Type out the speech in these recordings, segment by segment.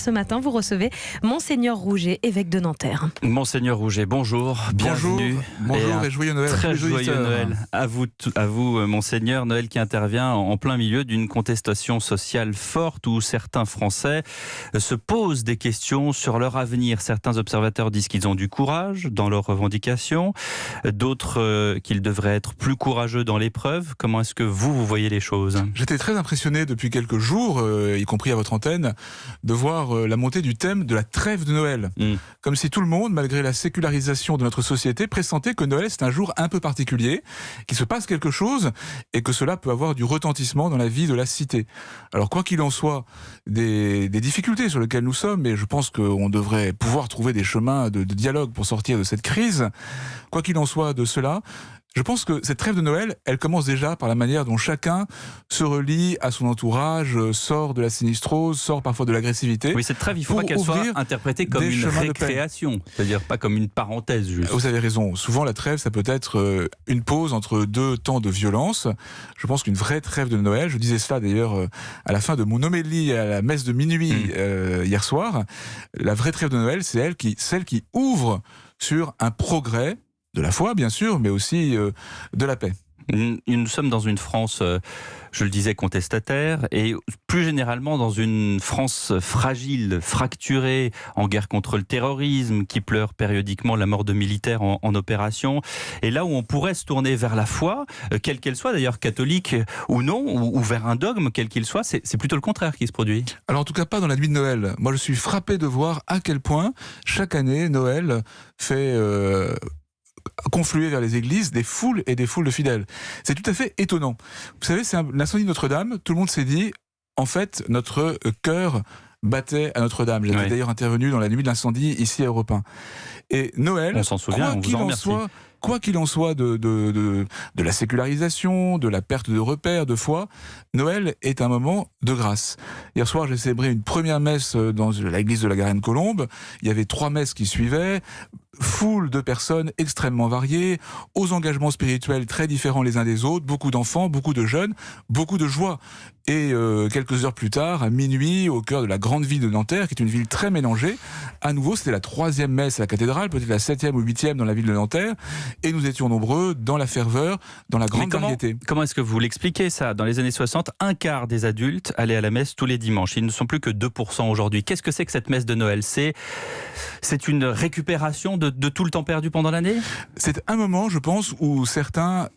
ce matin, vous recevez Monseigneur Rouget, évêque de Nanterre. Monseigneur Rouget, bonjour, bienvenue. Bonjour et joyeux Noël. Très joyeux Noël à vous, Monseigneur. Noël qui intervient en plein milieu d'une contestation sociale forte où certains Français se posent des questions sur leur avenir. Certains observateurs disent qu'ils ont du courage dans leurs revendications, d'autres qu'ils devraient être plus courageux dans l'épreuve. Comment est-ce que vous voyez les choses ? J'étais très impressionné depuis quelques jours, y compris à votre antenne, de voir la montée du thème de la trêve de Noël. Comme si tout le monde, malgré la sécularisation de notre société, pressentait que Noël c'est un jour un peu particulier, qu'il se passe quelque chose et que cela peut avoir du retentissement dans la vie de la cité. Alors quoi qu'il en soit, des difficultés sur lesquelles nous sommes, et je pense qu'on devrait pouvoir trouver des chemins de dialogue pour sortir de cette crise, quoi qu'il en soit de cela, je pense que cette trêve de Noël, elle commence déjà par la manière dont chacun se relie à son entourage, sort de la sinistrose, sort parfois de l'agressivité. Oui, cette trêve, il ne faut pas qu'elle soit interprétée comme une récréation, c'est-à-dire pas comme une parenthèse juste. Vous avez raison, souvent la trêve, ça peut être une pause entre deux temps de violence. Je pense qu'une vraie trêve de Noël, je disais cela d'ailleurs à la fin de mon homélie à la messe de minuit hier soir, la vraie trêve de Noël, c'est celle qui ouvre sur un progrès, de la foi, bien sûr, mais aussi de la paix. Nous sommes dans une France, je le disais, contestataire, et plus généralement dans une France fragile, fracturée, en guerre contre le terrorisme, qui pleure périodiquement la mort de militaires en opération. Et là où on pourrait se tourner vers la foi, quelle qu'elle soit, d'ailleurs catholique ou non, ou vers un dogme, quel qu'il soit, c'est plutôt le contraire qui se produit. Alors en tout cas pas dans la nuit de Noël. Moi je suis frappé de voir à quel point, chaque année, Noël fait... confluer vers les églises des foules et des foules de fidèles. C'est tout à fait étonnant. Vous savez, c'est l'incendie de Notre-Dame, tout le monde s'est dit, en fait, notre cœur battait à Notre-Dame. J'étais d'ailleurs intervenu dans la nuit de l'incendie ici à Europe 1. Et Noël, on s'en souvient, on vous en remercie. Quoi qu'il en soit de la sécularisation, de la perte de repères, de foi, Noël est un moment de grâce. Hier soir, j'ai célébré une première messe dans l'église de la Garenne-Colombe. Il y avait 3 messes qui suivaient, foule de personnes extrêmement variées, aux engagements spirituels très différents les uns des autres, beaucoup d'enfants, beaucoup de jeunes, beaucoup de joie. Et quelques heures plus tard, à minuit, au cœur de la grande ville de Nanterre, qui est une ville très mélangée, à nouveau, c'était la 3e messe à la cathédrale, peut-être la 7e ou 8e dans la ville de Nanterre, et nous étions nombreux dans la ferveur, dans la grande variété. Comment est-ce que vous l'expliquez ça ? Dans les années 60, un quart des adultes allaient à la messe tous les dimanches. Ils ne sont plus que 2% aujourd'hui. Qu'est-ce que c'est que cette messe de Noël ? C'est une récupération de tout le temps perdu pendant l'année ? C'est un moment, je pense, où certains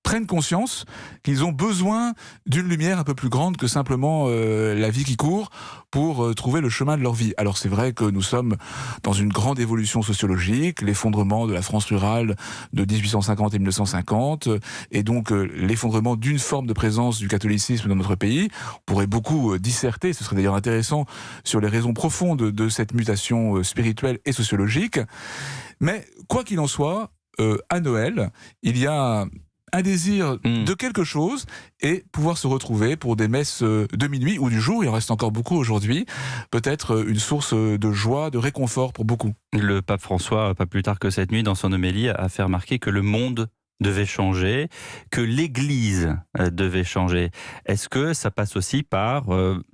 prennent conscience qu'ils ont besoin d'une lumière un peu plus grande que simplement la vie qui court pour trouver le chemin de leur vie. Alors c'est vrai que nous sommes dans une grande évolution sociologique, l'effondrement de la France rurale de 1850 et 1950, et donc l'effondrement d'une forme de présence du catholicisme dans notre pays. On pourrait beaucoup disserter, ce serait d'ailleurs intéressant, sur les raisons profondes de cette mutation spirituelle et sociologique. Mais quoi qu'il en soit, à Noël, il y a un désir de quelque chose et pouvoir se retrouver pour des messes de minuit ou du jour, il en reste encore beaucoup aujourd'hui, peut-être une source de joie, de réconfort pour beaucoup. Le pape François, pas plus tard que cette nuit, dans son homélie, a fait remarquer que le monde devait changer, que l'Église devait changer. Est-ce que ça passe aussi par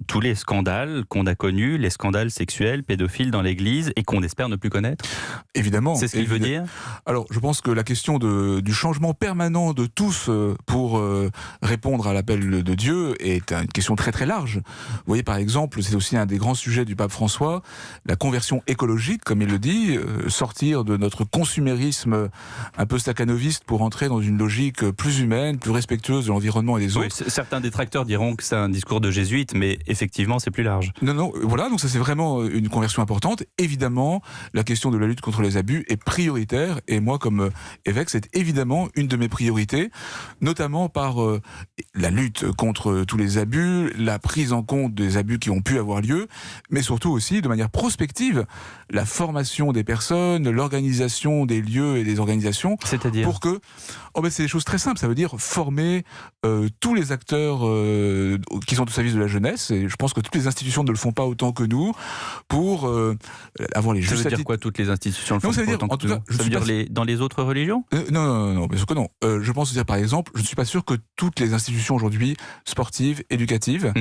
tous les scandales qu'on a connus, les scandales sexuels, pédophiles dans l'Église et qu'on espère ne plus connaître ? Évidemment. C'est ce qu'il veut dire ? Alors, je pense que la question du changement permanent de tous pour répondre à l'appel de Dieu est une question très très large. Vous voyez, par exemple, c'est aussi un des grands sujets du pape François, la conversion écologique, comme il le dit, sortir de notre consumérisme un peu staccanoviste pour entrer dans une logique plus humaine, plus respectueuse de l'environnement et des autres. Oui, certains détracteurs diront que c'est un discours de jésuite, mais effectivement, c'est plus large. Non, voilà, donc ça c'est vraiment une conversion importante. Évidemment, la question de la lutte contre les abus est prioritaire, et moi, comme évêque, c'est évidemment une de mes priorités, notamment par la lutte contre tous les abus, la prise en compte des abus qui ont pu avoir lieu, mais surtout aussi, de manière prospective, la formation des personnes, l'organisation des lieux et des organisations, c'est-à-dire pour que c'est des choses très simples. Ça veut dire former tous les acteurs qui sont au service de la jeunesse. Et je pense que toutes les institutions ne le font pas autant que nous pour avoir les justes. Ça veut dire quoi, toutes les institutions le font pas autant que nous ? Ça veut dire dans les autres religions ? Non, bien sûr que non. Je pense dire, par exemple, je ne suis pas sûr que toutes les institutions aujourd'hui, sportives, éducatives,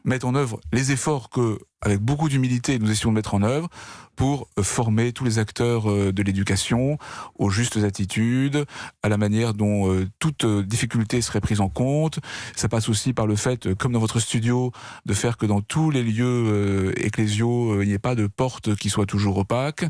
mettent en œuvre les efforts que avec beaucoup d'humilité, nous essayons de mettre en œuvre pour former tous les acteurs de l'éducation aux justes attitudes, à la manière dont toute difficulté serait prise en compte. Ça passe aussi par le fait, comme dans votre studio, de faire que dans tous les lieux ecclésiaux, il n'y ait pas de porte qui soit toujours opaque,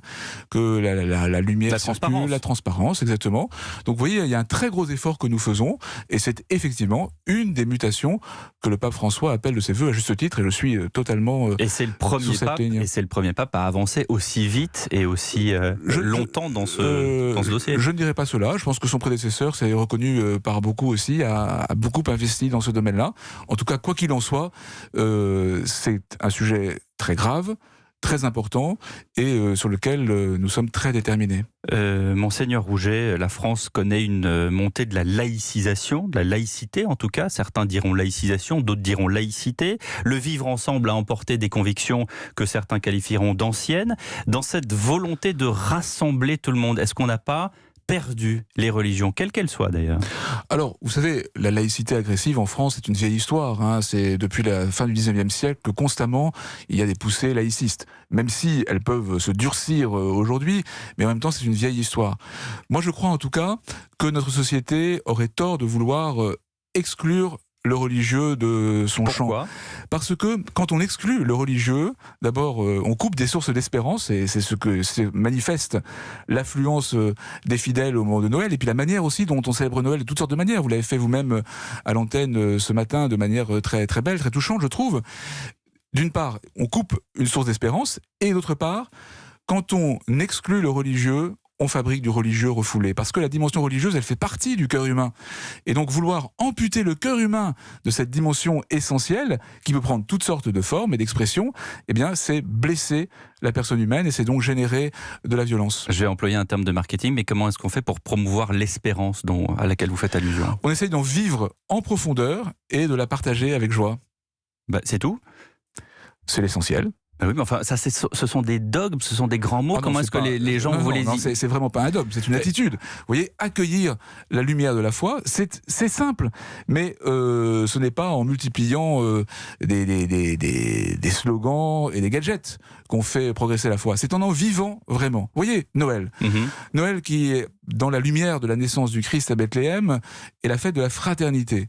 que la lumière circule, la transparence, exactement. Donc vous voyez, il y a un très gros effort que nous faisons, et c'est effectivement une des mutations que le pape François appelle de ses vœux à juste titre, et je suis totalement et c'est le premier sous cette ligne. Et c'est le premier pape à avancer aussi vite et aussi longtemps dans ce dossier. Je ne dirais pas cela. Je pense que son prédécesseur, c'est reconnu par beaucoup aussi, a beaucoup investi dans ce domaine-là. En tout cas, quoi qu'il en soit, c'est un sujet très grave, très important et sur lequel nous sommes très déterminés. Monseigneur Rouget, la France connaît une montée de la laïcisation, de la laïcité en tout cas. Certains diront laïcisation, d'autres diront laïcité. Le vivre ensemble a emporté des convictions que certains qualifieront d'anciennes. Dans cette volonté de rassembler tout le monde, est-ce qu'on n'a pas perdu les religions, quelles qu'elles soient d'ailleurs? Alors, vous savez, la laïcité agressive en France, c'est une vieille histoire. Hein. C'est depuis la fin du 19e siècle que constamment, il y a des poussées laïcistes. Même si elles peuvent se durcir aujourd'hui, mais en même temps, c'est une vieille histoire. Moi, je crois en tout cas que notre société aurait tort de vouloir exclure le religieux de son Pourquoi? champ. Parce que quand on exclut le religieux, d'abord on coupe des sources d'espérance, et c'est ce que manifeste l'affluence des fidèles au moment de Noël, et puis la manière aussi dont on célèbre Noël de toutes sortes de manières. Vous l'avez fait vous-même à l'antenne ce matin de manière très, très belle, très touchante, je trouve. D'une part, on coupe une source d'espérance, et d'autre part, quand on exclut le religieux, on fabrique du religieux refoulé. Parce que la dimension religieuse, elle fait partie du cœur humain. Et donc vouloir amputer le cœur humain de cette dimension essentielle, qui peut prendre toutes sortes de formes et d'expressions, eh bien, c'est blesser la personne humaine et c'est donc générer de la violence. Je vais employer un terme de marketing, mais comment est-ce qu'on fait pour promouvoir l'espérance à laquelle vous faites allusion? On essaye d'en vivre en profondeur et de la partager avec joie. C'est tout? C'est l'essentiel. Oui, mais enfin, ce sont des dogmes, ce sont des grands mots. Comment est-ce que les gens vous les disent? C'est vraiment pas un dogme, c'est une attitude. Vous voyez, accueillir la lumière de la foi, c'est simple. Mais ce n'est pas en multipliant des slogans et des gadgets qu'on fait progresser la foi. C'est en vivant vraiment. Vous voyez, Noël. Noël qui est dans la lumière de la naissance du Christ à Bethléem est la fête de la fraternité.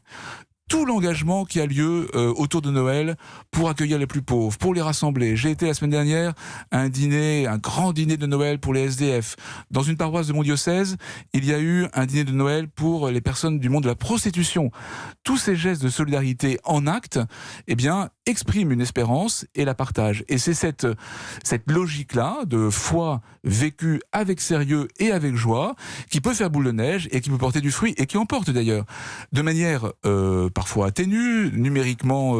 Tout l'engagement qui a lieu autour de Noël pour accueillir les plus pauvres, pour les rassembler. J'ai été la semaine dernière à un grand dîner de Noël pour les SDF. Dans une paroisse de mon diocèse, il y a eu un dîner de Noël pour les personnes du monde de la prostitution. Tous ces gestes de solidarité en acte, eh bien, expriment une espérance et la partagent. Et c'est cette logique-là de foi vécue avec sérieux et avec joie qui peut faire boule de neige et qui peut porter du fruit et qui en porte d'ailleurs de manière parfois atténue, numériquement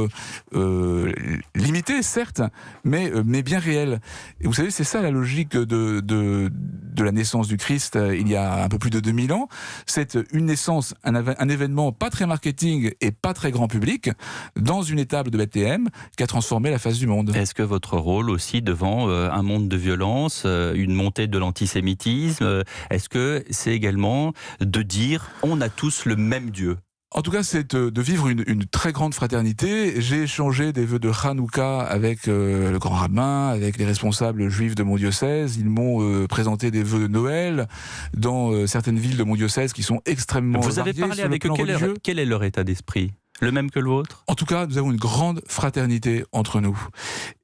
limitée, certes, mais bien réelle. Et vous savez, c'est ça la logique de la naissance du Christ il y a un peu plus de 2000 ans. C'est une naissance, un événement pas très marketing et pas très grand public, dans une étable de Bethléem qui a transformé la face du monde. Est-ce que votre rôle aussi devant un monde de violence, une montée de l'antisémitisme, est-ce que c'est également de dire on a tous le même Dieu? En tout cas, c'est de vivre une très grande fraternité. J'ai échangé des vœux de Hanouka avec le grand rabbin, avec les responsables juifs de mon diocèse. Ils m'ont présenté des vœux de Noël dans certaines villes de mon diocèse qui sont extrêmement variées. Vous avez parlé avec eux, quel est leur état d'esprit? Le même que le vôtre? En tout cas, nous avons une grande fraternité entre nous.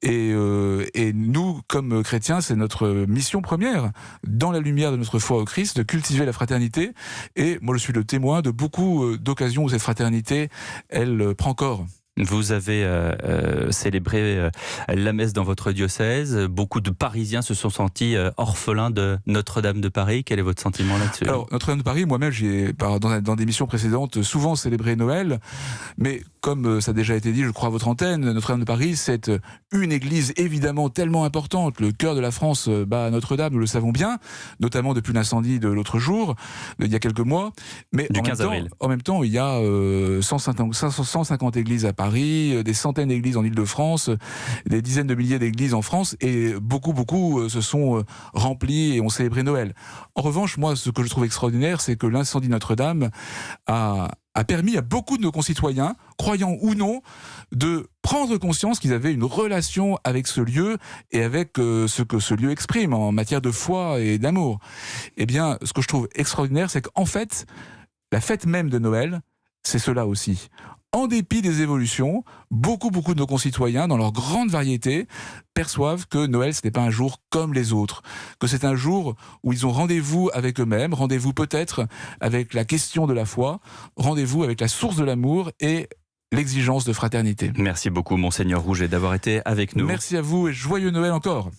Et nous, comme chrétiens, c'est notre mission première, dans la lumière de notre foi au Christ, de cultiver la fraternité. Et moi, je suis le témoin de beaucoup d'occasions où cette fraternité, elle prend corps. Vous avez célébré la messe dans votre diocèse. Beaucoup de Parisiens se sont sentis orphelins de Notre-Dame de Paris. Quel est votre sentiment là-dessus? Alors, Notre-Dame de Paris, moi-même, j'ai, dans des missions précédentes, souvent célébré Noël. Mais comme ça a déjà été dit, je crois, à votre antenne, Notre-Dame de Paris, c'est une église évidemment tellement importante. Le cœur de la France bat Notre-Dame, nous le savons bien, notamment depuis l'incendie de l'autre jour, il y a quelques mois. Mais du 15 avril. En même temps, il y a 150 églises à Paris. Paris, des centaines d'églises en Île-de-France, des dizaines de milliers d'églises en France, et beaucoup se sont remplis et ont célébré Noël. En revanche, moi, ce que je trouve extraordinaire, c'est que l'incendie de Notre-Dame a permis à beaucoup de nos concitoyens, croyants ou non, de prendre conscience qu'ils avaient une relation avec ce lieu et avec ce que ce lieu exprime en matière de foi et d'amour. Eh bien, ce que je trouve extraordinaire, c'est qu'en fait, la fête même de Noël, c'est cela aussi. En dépit des évolutions, beaucoup de nos concitoyens, dans leur grande variété, perçoivent que Noël, ce n'est pas un jour comme les autres, que c'est un jour où ils ont rendez-vous avec eux-mêmes, rendez-vous peut-être avec la question de la foi, rendez-vous avec la source de l'amour et l'exigence de fraternité. Merci beaucoup, Monseigneur Rouget, d'avoir été avec nous. Merci à vous et joyeux Noël encore.